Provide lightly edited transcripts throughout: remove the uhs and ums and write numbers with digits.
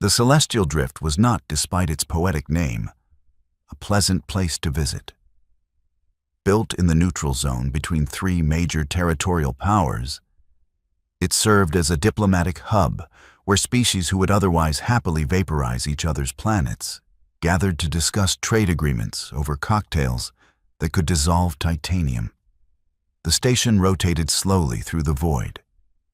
The celestial drift was not, despite its poetic name, a pleasant place to visit. Built in the neutral zone between three major territorial powers, it served as a diplomatic hub where species who would otherwise happily vaporize each other's planets gathered to discuss trade agreements over cocktails that could dissolve titanium. The station rotated slowly through the void,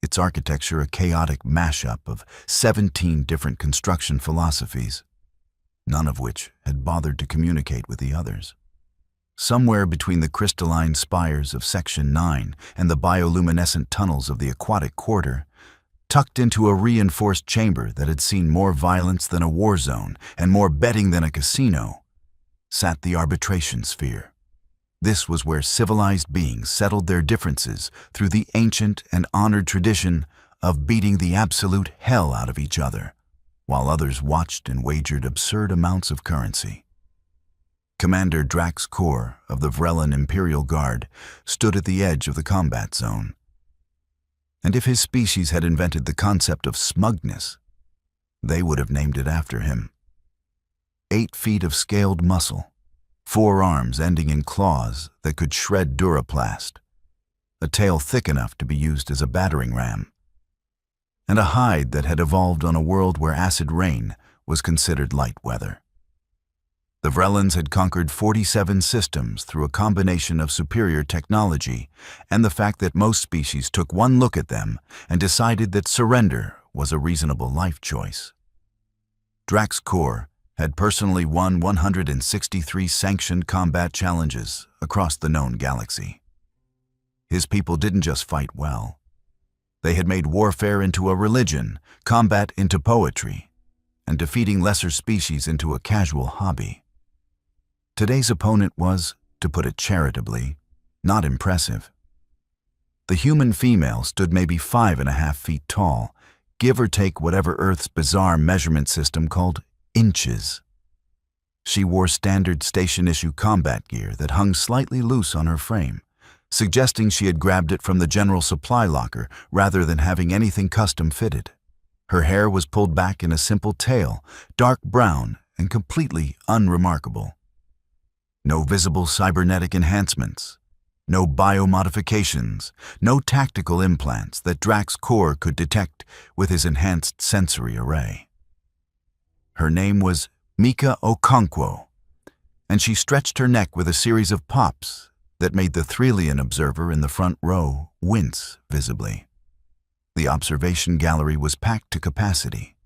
its architecture a chaotic mashup of 17 different construction philosophies, none of which had bothered to communicate with the others. Somewhere between the crystalline spires of Section 9 and the bioluminescent tunnels of the aquatic quarter, tucked into a reinforced chamber that had seen more violence than a war zone and more betting than a casino, sat the arbitration sphere. This was where civilized beings settled their differences through the ancient and honored tradition of beating the absolute hell out of each other, while others watched and wagered absurd amounts of currency. Commander Drax Kor of the Vrellan Imperial Guard stood at the edge of the combat zone. And if his species had invented the concept of smugness, they would have named it after him. 8 feet of scaled muscle, 4 arms ending in claws that could shred duraplast, a tail thick enough to be used as a battering ram, and a hide that had evolved on a world where acid rain was considered light weather. The Vrellans had conquered 47 systems through a combination of superior technology and the fact that most species took one look at them and decided that surrender was a reasonable life choice. Drax Kor had personally won 163 sanctioned combat challenges across the known galaxy. His people didn't just fight well. They had made warfare into a religion, combat into poetry, and defeating lesser species into a casual hobby. Today's opponent was, to put it charitably, not impressive. The human female stood maybe 5.5 feet tall, give or take whatever Earth's bizarre measurement system called inches. She wore standard station-issue combat gear that hung slightly loose on her frame, suggesting she had grabbed it from the general supply locker rather than having anything custom-fitted. Her hair was pulled back in a simple tail, dark brown and completely unremarkable. No visible cybernetic enhancements, no biomodifications, no tactical implants that Drax Kor could detect with his enhanced sensory array. Her name was Mika Okonkwo, and she stretched her neck with a series of pops that made the Threlian observer in the front row wince visibly. The observation gallery was packed to capacity,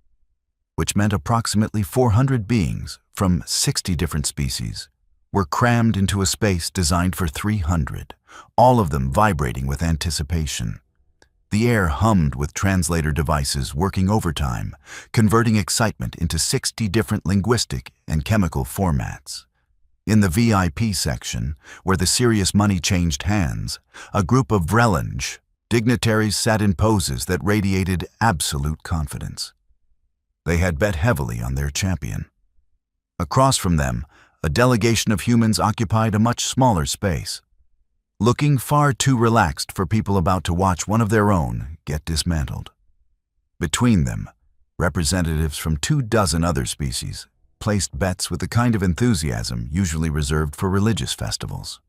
which meant approximately 400 beings from 60 different species were crammed into a space designed for 300, all of them vibrating with anticipation. The air hummed with translator devices working overtime, converting excitement into 60 different linguistic and chemical formats. In the VIP section, where the serious money changed hands, a group of Vrellanj dignitaries sat in poses that radiated absolute confidence. They had bet heavily on their champion. Across from them, a delegation of humans occupied a much smaller space, looking far too relaxed for people about to watch one of their own get dismantled. Between them, representatives from 24 other species placed bets with the kind of enthusiasm usually reserved for religious festivals.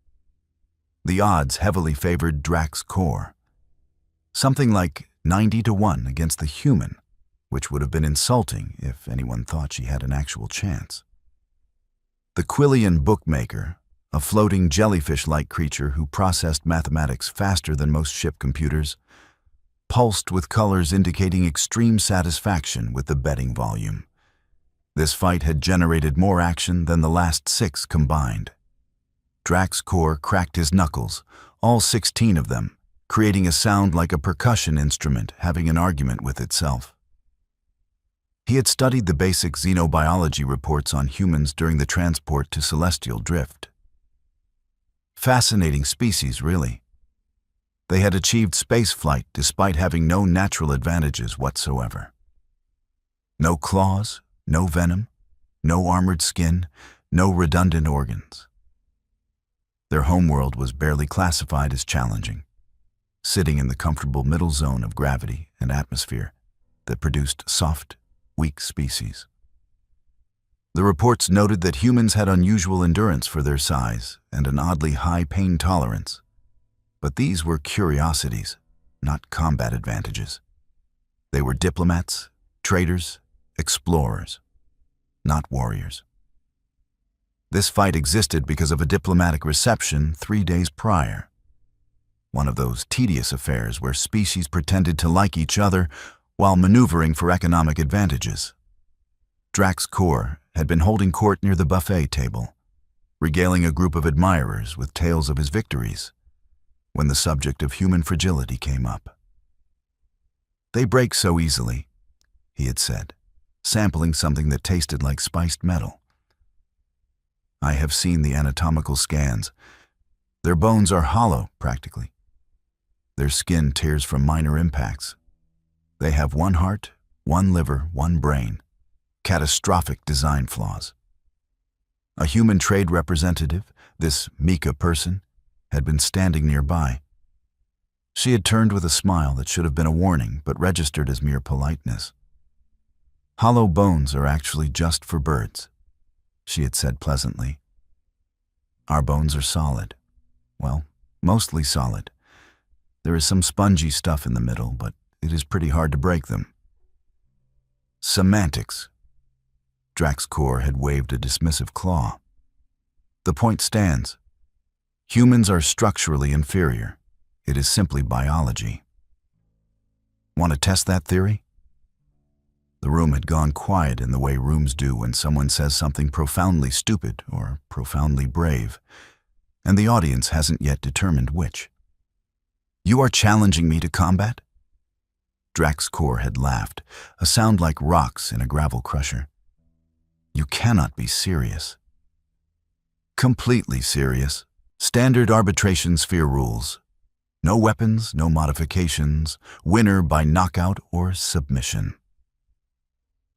The odds heavily favored Drax Kor, something like 90-1 against the human, which would have been insulting if anyone thought she had an actual chance. The Quillian bookmaker, a floating jellyfish-like creature who processed mathematics faster than most ship computers, pulsed with colors indicating extreme satisfaction with the betting volume. This fight had generated more action than the last 6 combined. Drax Kor cracked his knuckles, all 16 of them, creating a sound like a percussion instrument having an argument with itself. He had studied the basic xenobiology reports on humans during the transport to Celestial Drift. Fascinating species, really. They had achieved spaceflight despite having no natural advantages whatsoever. No claws, no venom, no armored skin, no redundant organs. Their homeworld was barely classified as challenging, sitting in the comfortable middle zone of gravity and atmosphere that produced soft, weak species. The reports noted that humans had unusual endurance for their size and an oddly high pain tolerance. But these were curiosities, not combat advantages. They were diplomats, traders, explorers, not warriors. This fight existed because of a diplomatic reception 3 days prior. One of those tedious affairs where species pretended to like each other while maneuvering for economic advantages. Drax Kor had been holding court near the buffet table, regaling a group of admirers with tales of his victories, when the subject of human fragility came up. "They break so easily," he had said, sampling something that tasted like spiced metal. "I have seen the anatomical scans. Their bones are hollow, practically. Their skin tears from minor impacts. They have one heart, one liver, one brain. Catastrophic design flaws." A human trade representative, this Mika person, had been standing nearby. She had turned with a smile that should have been a warning, but registered as mere politeness. "Hollow bones are actually just for birds," she had said pleasantly. "Our bones are solid. Well, mostly solid. There is some spongy stuff in the middle, but it is pretty hard to break them." "Semantics." Drax Kor had waved a dismissive claw. "The point stands. Humans are structurally inferior. It is simply biology. Want to test that theory?" The room had gone quiet in the way rooms do when someone says something profoundly stupid or profoundly brave, and the audience hasn't yet determined which. "You are challenging me to combat?" Drax Kor had laughed, a sound like rocks in a gravel crusher. "You cannot be serious." "Completely serious. Standard arbitration sphere rules. No weapons, no modifications, winner by knockout or submission."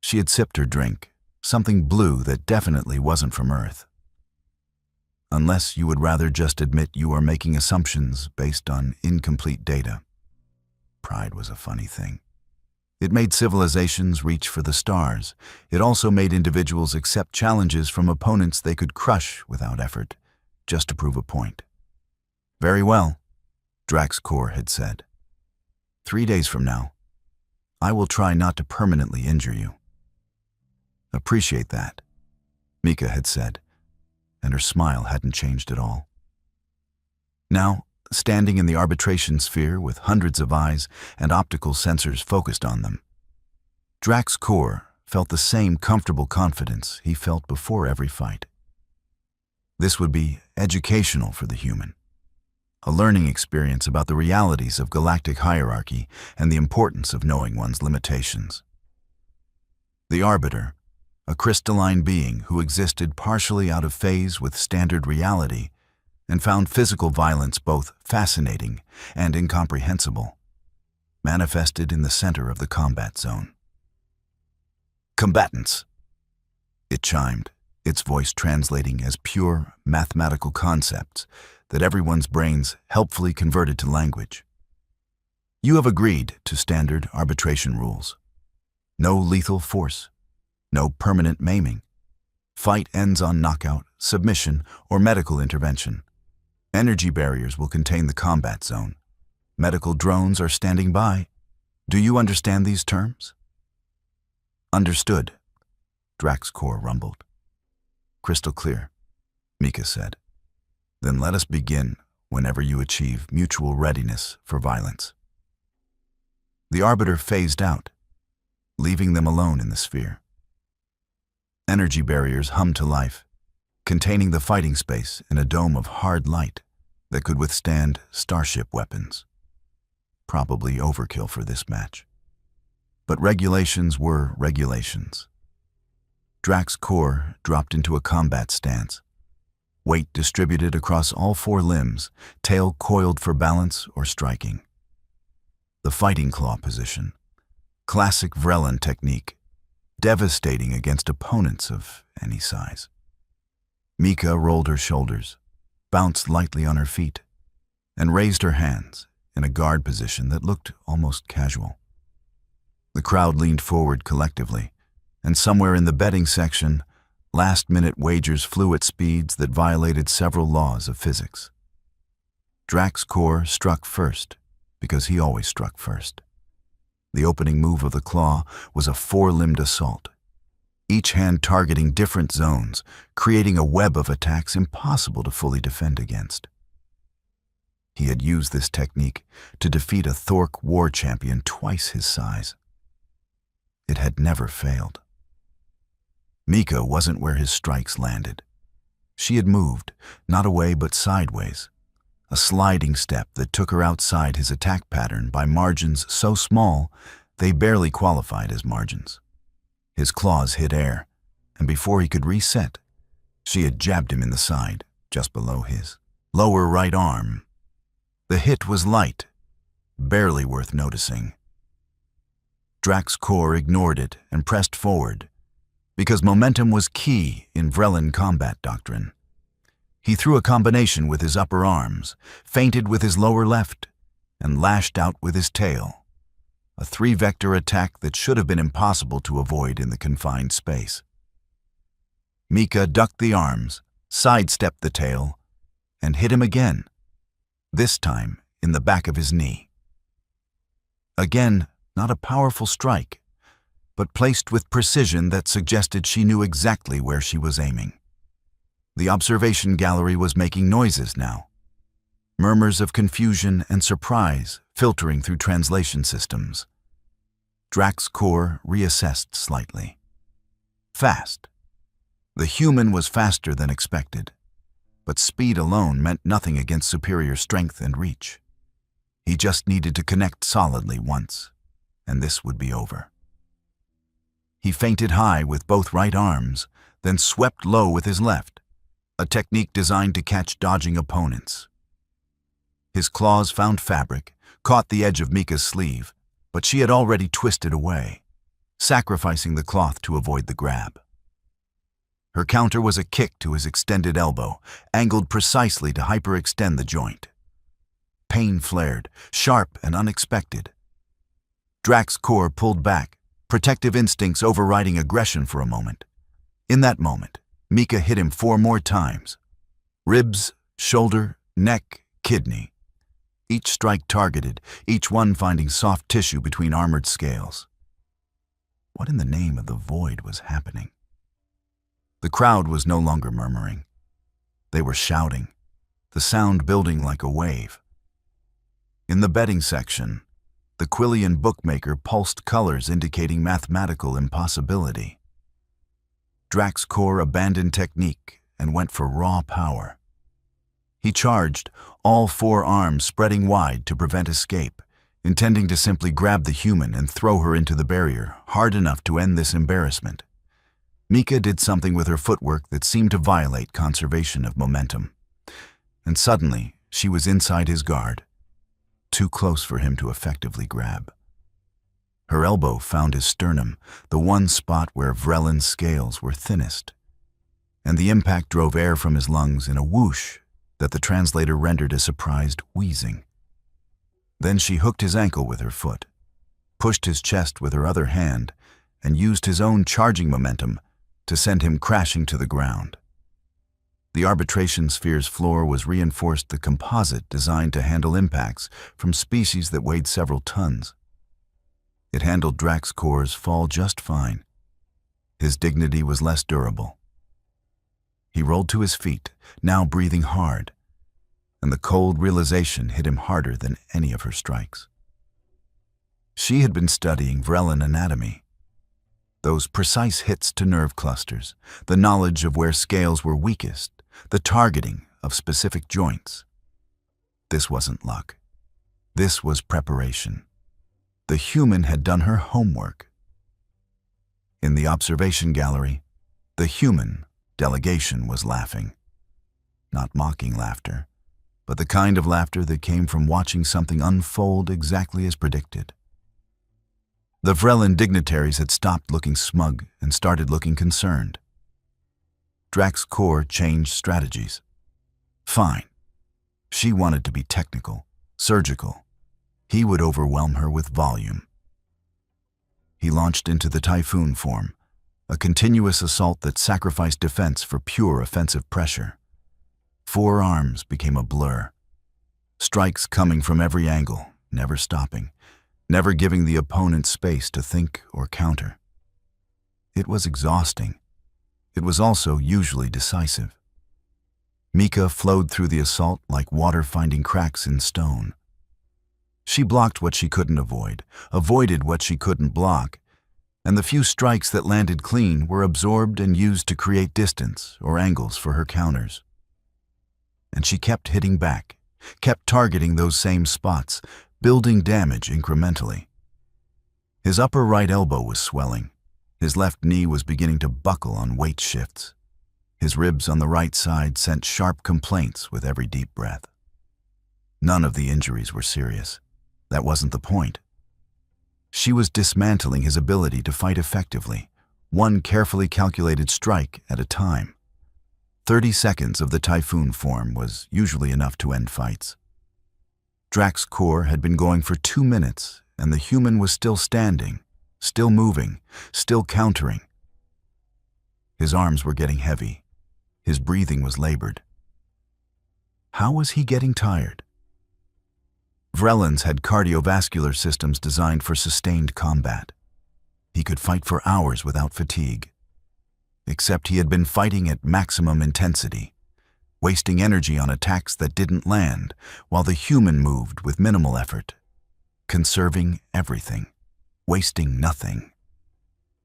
She had sipped her drink, something blue that definitely wasn't from Earth. "Unless you would rather just admit you are making assumptions based on incomplete data." Pride was a funny thing. It made civilizations reach for the stars. It also made individuals accept challenges from opponents they could crush without effort, just to prove a point. "Very well," Drax Kor had said. 3 days from now, I will try not to permanently injure you." "Appreciate that," Mika had said, and her smile hadn't changed at all. Now, standing in the arbitration sphere with hundreds of eyes and optical sensors focused on them, Drax Kor felt the same comfortable confidence he felt before every fight. This would be educational for the human, a learning experience about the realities of galactic hierarchy and the importance of knowing one's limitations. The Arbiter, a crystalline being who existed partially out of phase with standard reality and found physical violence both fascinating and incomprehensible, manifested in the center of the combat zone. "Combatants," it chimed, its voice translating as pure mathematical concepts that everyone's brains helpfully converted to language. "You have agreed to standard arbitration rules. No lethal force. No permanent maiming. Fight ends on knockout, submission, or medical intervention. Energy barriers will contain the combat zone. Medical drones are standing by. Do you understand these terms?" "Understood," Drax Kor rumbled. "Crystal clear," Mika said. "Then let us begin whenever you achieve mutual readiness for violence." The Arbiter phased out, leaving them alone in the sphere. Energy barriers hummed to life, containing the fighting space in a dome of hard light that could withstand starship weapons. Probably overkill for this match. But regulations were regulations. Drax Kor dropped into a combat stance, weight distributed across all 4 limbs, tail coiled for balance or striking. The fighting claw position, classic Vrellan technique, devastating against opponents of any size. Mika rolled her shoulders, bounced lightly on her feet, and raised her hands in a guard position that looked almost casual. The crowd leaned forward collectively, And somewhere in the betting section, last-minute wagers flew at speeds that violated several laws of physics. Drax Core struck first, because he always struck first. The opening move of the claw was a four-limbed assault, each hand targeting different zones, creating a web of attacks impossible to fully defend against. He had used this technique to defeat a Thork war champion twice his size. It had never failed. Mika wasn't where his strikes landed. She had moved, not away but sideways, a sliding step that took her outside his attack pattern by margins so small they barely qualified as margins. His claws hit air, and before he could reset, she had jabbed him in the side, just below his lower right arm. The hit was light, barely worth noticing. Drax Core ignored it and pressed forward, because momentum was key in Vrelin combat doctrine. He threw a combination with his upper arms, feinted with his lower left, and lashed out with his tail, a three-vector attack that should have been impossible to avoid in the confined space. Mika ducked the arms, sidestepped the tail, and hit him again, this time in the back of his knee. Again, not a powerful strike, but placed with precision that suggested she knew exactly where she was aiming. The observation gallery was making noises now, murmurs of confusion and surprise filtering through translation systems. Drax Core reassessed slightly. Fast. The human was faster than expected, but speed alone meant nothing against superior strength and reach. He just needed to connect solidly once, and this would be over. He feinted high with both right arms, then swept low with his left, a technique designed to catch dodging opponents. His claws found fabric, caught the edge of Mika's sleeve, but she had already twisted away, sacrificing the cloth to avoid the grab. Her counter was a kick to his extended elbow, angled precisely to hyperextend the joint. Pain flared, sharp and unexpected. Drax Core pulled back, protective instincts overriding aggression for a moment. In that moment, Mika hit him 4 more times. Ribs, shoulder, neck, kidney. Each strike targeted, each one finding soft tissue between armored scales. What in the name of the void was happening? The crowd was no longer murmuring. They were shouting, the sound building like a wave. In the betting section, the Quillian bookmaker pulsed colors indicating mathematical impossibility. Drax Core abandoned technique and went for raw power. He charged, all 4 arms spreading wide to prevent escape, intending to simply grab the human and throw her into the barrier, hard enough to end this embarrassment. Mika did something with her footwork that seemed to violate conservation of momentum. And suddenly, she was inside his guard, too close for him to effectively grab. Her elbow found his sternum, the one spot where Vrelin's scales were thinnest, and the impact drove air from his lungs in a whoosh that the translator rendered a surprised wheezing. Then she hooked his ankle with her foot, pushed his chest with her other hand, and used his own charging momentum to send him crashing to the ground. The arbitration sphere's floor was reinforced the composite designed to handle impacts from species that weighed several tons. It handled Drax Core's fall just fine. His dignity was less durable. He rolled to his feet, now breathing hard, and the cold realization hit him harder than any of her strikes. She had been studying Vrelin anatomy. Those precise hits to nerve clusters, the knowledge of where scales were weakest, the targeting of specific joints. This wasn't luck. This was preparation. The human had done her homework. In the observation gallery, the human delegation was laughing. Not mocking laughter, but the kind of laughter that came from watching something unfold exactly as predicted. The Vrelin dignitaries had stopped looking smug and started looking concerned. Drax Core changed strategies. Fine. She wanted to be technical, surgical. He would overwhelm her with volume. He launched into the typhoon form, a continuous assault that sacrificed defense for pure offensive pressure. 4 arms became a blur. Strikes coming from every angle, never stopping, never giving the opponent space to think or counter. It was exhausting. It was also usually decisive. Mika flowed through the assault like water finding cracks in stone. She blocked what she couldn't avoid, avoided what she couldn't block, and the few strikes that landed clean were absorbed and used to create distance or angles for her counters. And she kept hitting back, kept targeting those same spots, building damage incrementally. His upper right elbow was swelling. His left knee was beginning to buckle on weight shifts. His ribs on the right side sent sharp complaints with every deep breath. None of the injuries were serious. That wasn't the point. She was dismantling his ability to fight effectively, one carefully calculated strike at a time. 30 seconds of the typhoon form was usually enough to end fights. Drax's core had been going for 2 minutes, and the human was still standing, still moving, still countering. His arms were getting heavy. His breathing was labored. How was he getting tired? Vrelin's had cardiovascular systems designed for sustained combat. He could fight for hours without fatigue. Except he had been fighting at maximum intensity, wasting energy on attacks that didn't land, while the human moved with minimal effort, conserving everything, wasting nothing.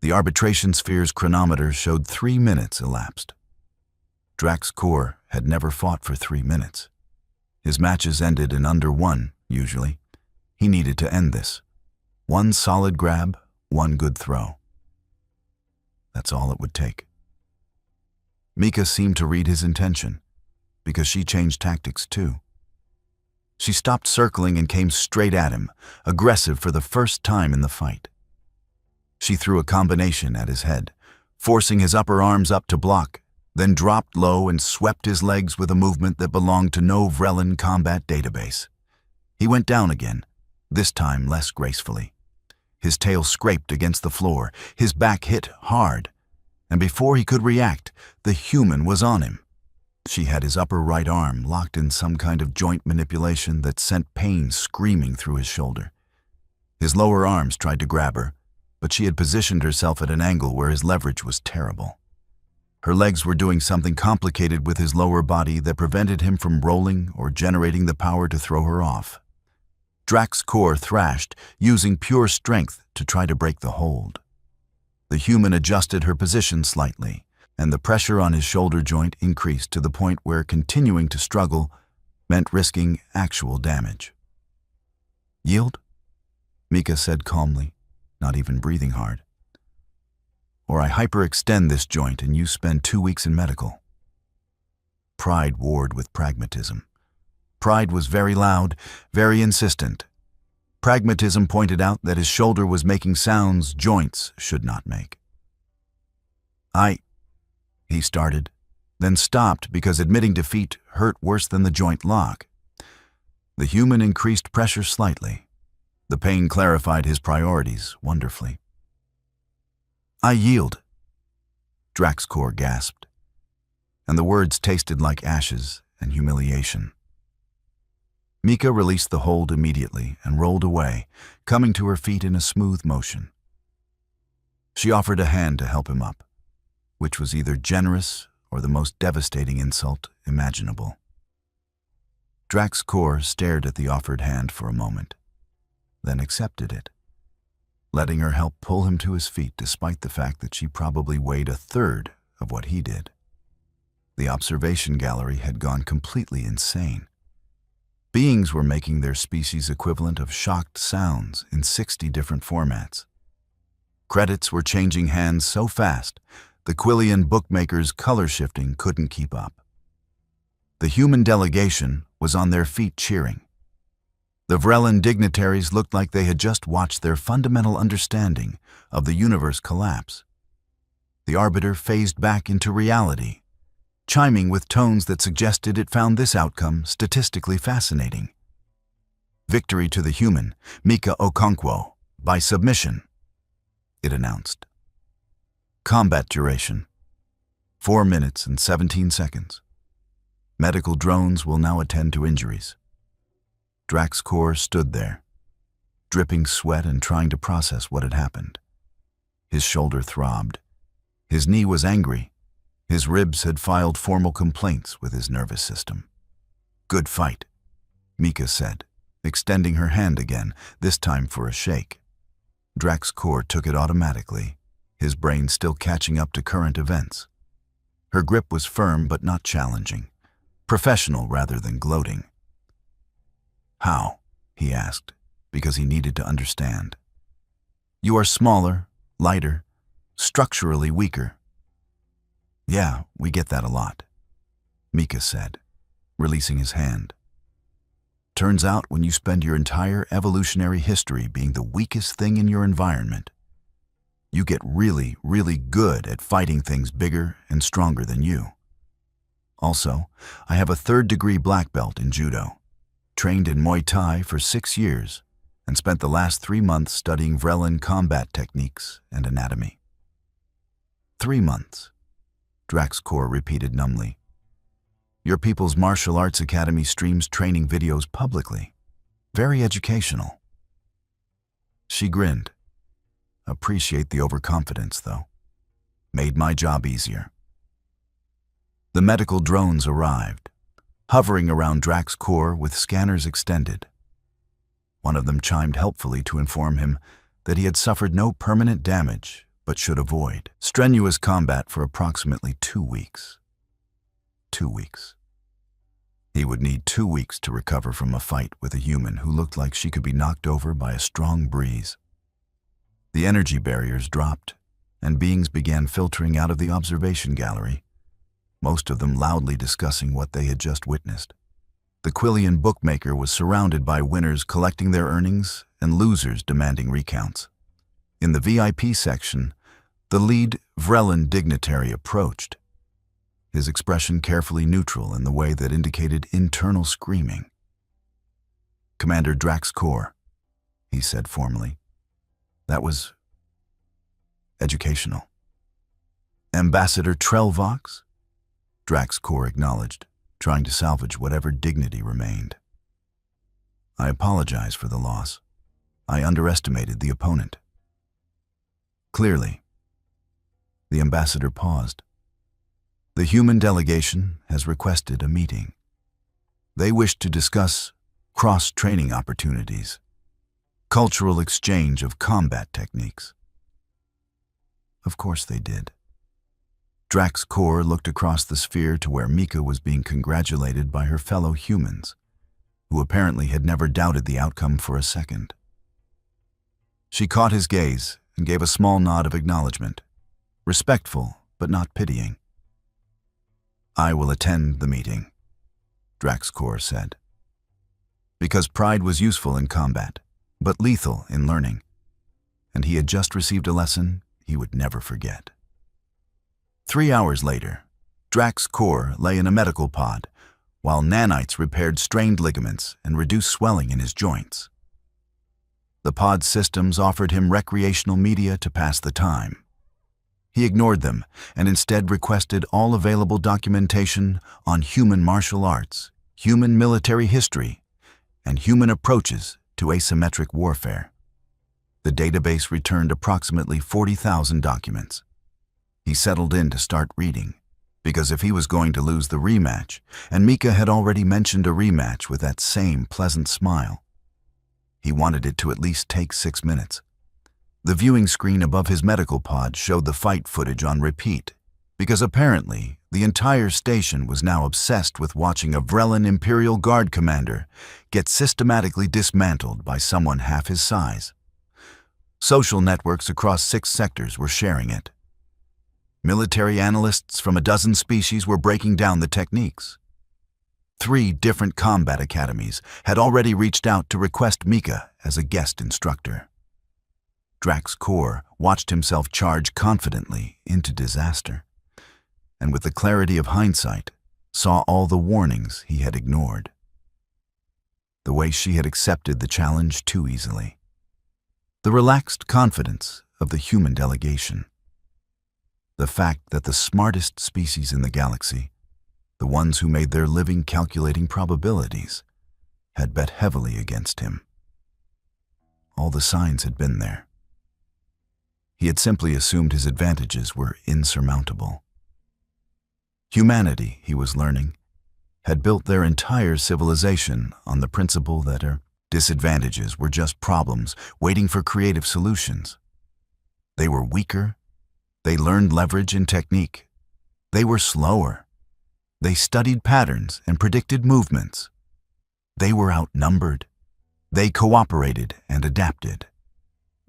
The arbitration sphere's chronometer showed 3 minutes elapsed. Drax's core had never fought for 3 minutes. His matches ended in under 1, usually. He needed to end this. 1 solid grab, 1 good throw. That's all it would take. Mika seemed to read his intention, because she changed tactics too. She stopped circling and came straight at him, aggressive for the first time in the fight. She threw a combination at his head, forcing his upper arms up to block, then dropped low and swept his legs with a movement that belonged to no Vrelin combat database. He went down again, this time less gracefully. His tail scraped against the floor, his back hit hard, and before he could react, the human was on him. She had his upper right arm locked in some kind of joint manipulation that sent pain screaming through his shoulder. His lower arms tried to grab her, but she had positioned herself at an angle where his leverage was terrible. Her legs were doing something complicated with his lower body that prevented him from rolling or generating the power to throw her off. Drax's core thrashed, using pure strength to try to break the hold. The human adjusted her position slightly, and the pressure on his shoulder joint increased to the point where continuing to struggle meant risking actual damage. "Yield?" Mika said calmly, not even breathing hard. "Or I hyperextend this joint and you spend 2 weeks in medical." Pride warred with pragmatism. Pride was very loud, very insistent. Pragmatism pointed out that his shoulder was making sounds joints should not make. He started, then stopped because admitting defeat hurt worse than the joint lock. The human increased pressure slightly. The pain clarified his priorities wonderfully. "I yield," Drax's core gasped, and the words tasted like ashes and humiliation. Mika released the hold immediately and rolled away, coming to her feet in a smooth motion. She offered a hand to help him up, which was either generous or the most devastating insult imaginable. Drax's core stared at the offered hand for a moment, then accepted it, letting her help pull him to his feet despite the fact that she probably weighed a third of what he did. The observation gallery had gone completely insane. Beings were making their species equivalent of shocked sounds in 60 different formats. Credits were changing hands so fast, the Quillian bookmakers' color shifting couldn't keep up. The human delegation was on their feet cheering. The Vrelin dignitaries looked like they had just watched their fundamental understanding of the universe collapse. The arbiter phased back into reality, chiming with tones that suggested it found this outcome statistically fascinating. "Victory to the human, Mika Okonkwo, by submission," it announced. Combat duration: 4 minutes and 17 seconds. Medical drones will now attend to injuries. Drax Kor stood there, dripping sweat and trying to process what had happened. His shoulder throbbed. His knee was angry. His ribs had filed formal complaints with his nervous system. "Good fight," Mika said, extending her hand again, this time for a shake. Drax Kor took it automatically, his brain still catching up to current events. Her grip was firm but not challenging, professional rather than gloating. "How?" he asked, because he needed to understand. "You are smaller, lighter, structurally weaker." "Yeah, we get that a lot," Mika said, releasing his hand. "Turns out when you spend your entire evolutionary history being the weakest thing in your environment, you get really, really good at fighting things bigger and stronger than you. Also, I have a 3rd-degree black belt in judo, trained in Muay Thai for 6 years, and spent the last 3 months studying Vrelin combat techniques and anatomy." 3 months, Drax Kor repeated numbly. "Your people's martial arts academy streams training videos publicly. Very educational." She grinned. "Appreciate the overconfidence, though. Made my job easier." The medical drones arrived, hovering around Drax Kor with scanners extended. One of them chimed helpfully to inform him that he had suffered no permanent damage but should avoid strenuous combat for approximately 2 weeks. 2 weeks. He would need 2 weeks to recover from a fight with a human who looked like she could be knocked over by a strong breeze. The energy barriers dropped, and beings began filtering out of the observation gallery, most of them loudly discussing what they had just witnessed. The Quillian bookmaker was surrounded by winners collecting their earnings and losers demanding recounts. In the VIP section, the lead Vrelin dignitary approached, his expression carefully neutral in the way that indicated internal screaming. "Commander Drax Kor," he said formally. "That was educational." "Ambassador Trelvox?" Drax Kor acknowledged, trying to salvage whatever dignity remained. "I apologize for the loss. I underestimated the opponent." "Clearly." The ambassador paused. "The human delegation has requested a meeting. They wish to discuss cross-training opportunities, cultural exchange of combat techniques." Of course they did. Drax Kor looked across the sphere to where Mika was being congratulated by her fellow humans, who apparently had never doubted the outcome for a second. She caught his gaze and gave a small nod of acknowledgement, respectful but not pitying. "I will attend the meeting," Drax Kor said. Because pride was useful in combat, but lethal in learning, and he had just received a lesson he would never forget. 3 hours later, Drax Kor lay in a medical pod, while nanites repaired strained ligaments and reduced swelling in his joints. The pod's systems offered him recreational media to pass the time. He ignored them and instead requested all available documentation on human martial arts, human military history, and human approaches to asymmetric warfare. The database returned approximately 40,000 documents. He settled in to start reading, because if he was going to lose the rematch, and Mika had already mentioned a rematch with that same pleasant smile, he wanted it to at least take 6 minutes. The viewing screen above his medical pod showed the fight footage on repeat, because apparently the entire station was now obsessed with watching a Vrelin Imperial Guard commander get systematically dismantled by someone half his size. Social networks across 6 sectors were sharing it. Military analysts from a dozen species were breaking down the techniques. 3 different combat academies had already reached out to request Mika as a guest instructor. Drax Kor watched himself charge confidently into disaster, and with the clarity of hindsight, saw all the warnings he had ignored. The way she had accepted the challenge too easily. The relaxed confidence of the human delegation. The fact that the smartest species in the galaxy, the ones who made their living calculating probabilities, had bet heavily against him. All the signs had been there. He had simply assumed his advantages were insurmountable. Humanity, he was learning, had built their entire civilization on the principle that her disadvantages were just problems waiting for creative solutions. They were weaker. They learned leverage and technique. They were slower. They studied patterns and predicted movements. They were outnumbered. They cooperated and adapted.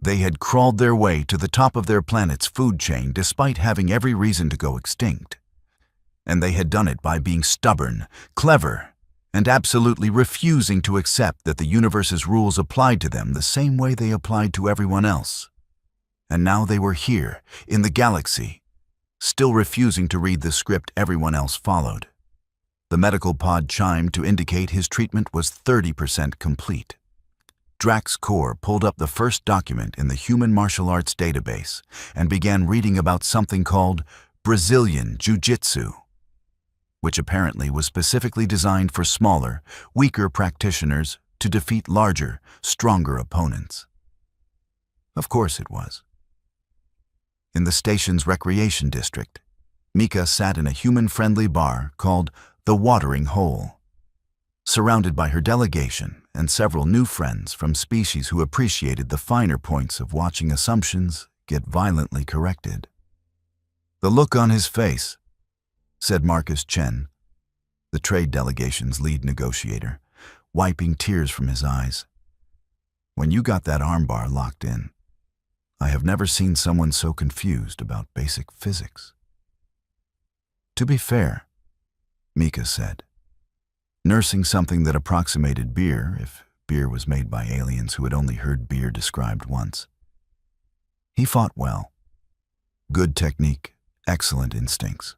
They had crawled their way to the top of their planet's food chain despite having every reason to go extinct. And they had done it by being stubborn, clever, and absolutely refusing to accept that the universe's rules applied to them the same way they applied to everyone else. And now they were here, in the galaxy, still refusing to read the script everyone else followed. The medical pod chimed to indicate his treatment was 30% complete. Drax Core pulled up the first document in the Human Martial Arts database and began reading about something called Brazilian Jiu-Jitsu, which apparently was specifically designed for smaller, weaker practitioners to defeat larger, stronger opponents. Of course it was. In the station's recreation district, Mika sat in a human-friendly bar called The Watering Hole, surrounded by her delegation and several new friends from species who appreciated the finer points of watching assumptions get violently corrected. "The look on his face," said Marcus Chen, the trade delegation's lead negotiator, wiping tears from his eyes. "When you got that armbar locked in, I have never seen someone so confused about basic physics." "To be fair," Mika said, nursing something that approximated beer if beer was made by aliens who had only heard beer described once. "He fought well. Good technique, excellent instincts.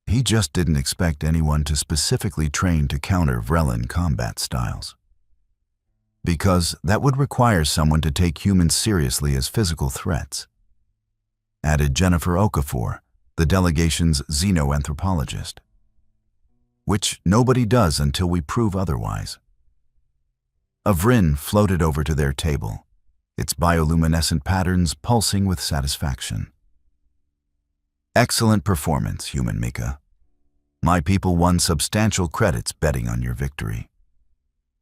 He just didn't expect anyone to specifically train to counter Vrellan combat styles. Because that would require someone to take humans seriously as physical threats," added Jennifer Okafor, the delegation's xenoanthropologist. "Which nobody does until we prove otherwise." A Vryn floated over to their table, its bioluminescent patterns pulsing with satisfaction. "Excellent performance, human Mika. My people won substantial credits betting on your victory.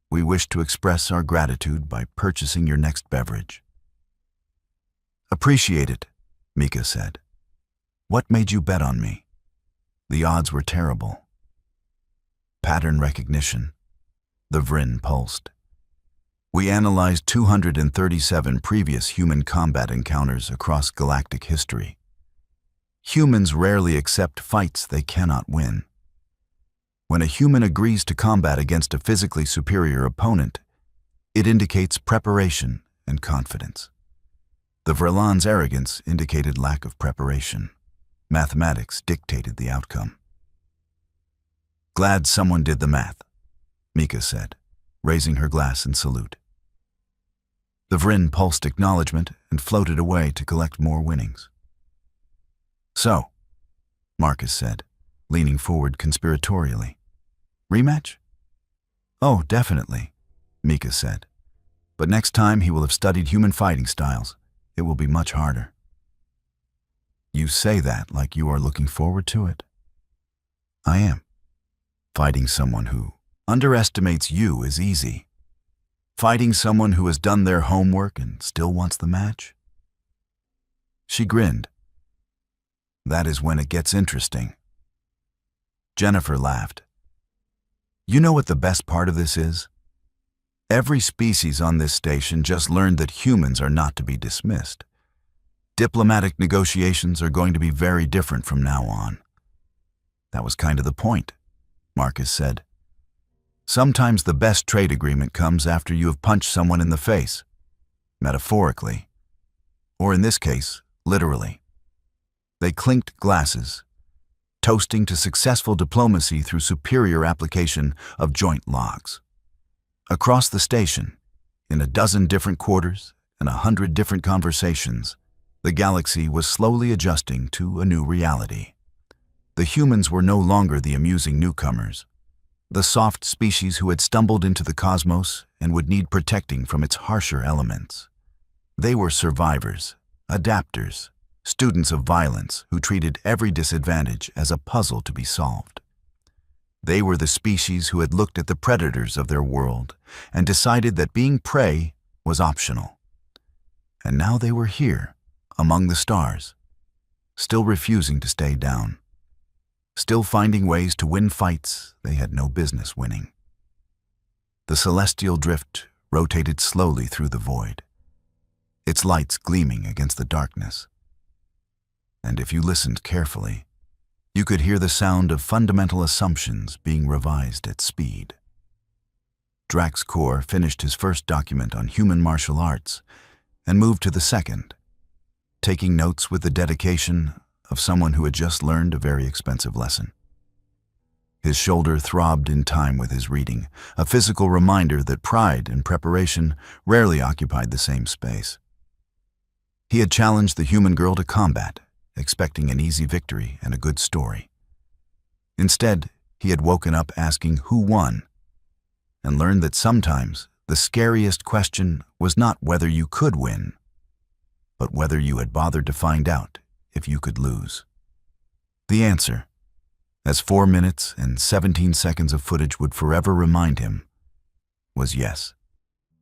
We wish to express our gratitude by purchasing your next beverage." "Appreciate it," Mika said. "What made you bet on me?" The odds were terrible. "Pattern recognition," the Vryn pulsed. "We analyzed 237 previous human combat encounters across galactic history. Humans rarely accept fights they cannot win. When a human agrees to combat against a physically superior opponent, it indicates preparation and confidence. The Vrellan's arrogance indicated lack of preparation. Mathematics dictated the outcome." "Glad someone did the math," Mika said, raising her glass in salute. The Vryn pulsed acknowledgement and floated away to collect more winnings. "So," Marcus said, leaning forward conspiratorially. "Rematch?" "Oh, definitely," Mika said. "But next time he will have studied human fighting styles. It will be much harder." "You say that like you are looking forward to it." "I am. Fighting someone who underestimates you is easy. Fighting someone who has done their homework and still wants the match?" She grinned. "That is when it gets interesting." Jennifer laughed. "You know what the best part of this is? Every species on this station just learned that humans are not to be dismissed. Diplomatic negotiations are going to be very different from now on." "That was kind of the point," Marcus said. "Sometimes the best trade agreement comes after you have punched someone in the face, metaphorically, or in this case, literally." They clinked glasses, toasting to successful diplomacy through superior application of joint logs. Across the station, in a dozen different quarters and 100 different conversations, The galaxy was slowly adjusting to a new reality. The humans were no longer the amusing newcomers, the soft species who had stumbled into the cosmos and would need protecting from its harsher elements. They were survivors, adapters, students of violence who treated every disadvantage as a puzzle to be solved. They were the species who had looked at the predators of their world and decided that being prey was optional. And now they were here, among the stars, still refusing to stay down, still finding ways to win fights they had no business winning. The celestial drift rotated slowly through the void, its lights gleaming against the darkness. And if you listened carefully, you could hear the sound of fundamental assumptions being revised at speed. Drax Kor finished his first document on human martial arts and moved to the second, taking notes with the dedication of someone who had just learned a very expensive lesson. His shoulder throbbed in time with his reading, a physical reminder that pride and preparation rarely occupied the same space. He had challenged the human girl to combat, expecting an easy victory and a good story. Instead, he had woken up asking who won, and learned that sometimes the scariest question was not whether you could win, but whether you had bothered to find out if you could lose. The answer, as 4 minutes and 17 seconds of footage would forever remind him, was yes.